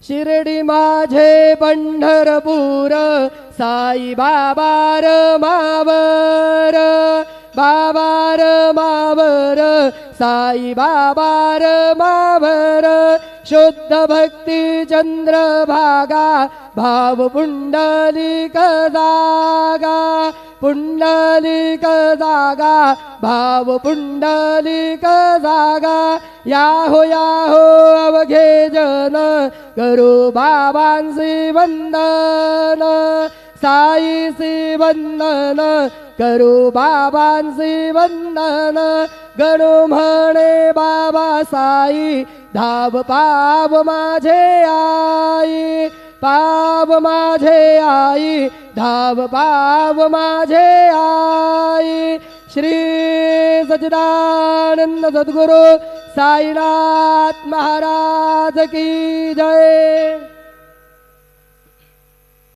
शिर्डी माझे पंढरपूर साई बाबार मावर बाबार मावर साई बाबार मावर शुद्ध भक्ती चंद्रभागा भाव पुंडलिक जागा पुंडलिक जागा भाव पुंडलिक जागा याहो अवघे जन करू बाबांसी वंदन साईसी वंदन करू बाबांसी वंदन गणू म्हणे बाबा साई धाव पाव माझे आई पाव माझे आई धाव पाव माझे आई श्री सच्चिदानंद सद्गुरु साईनाथ महाराज की जय।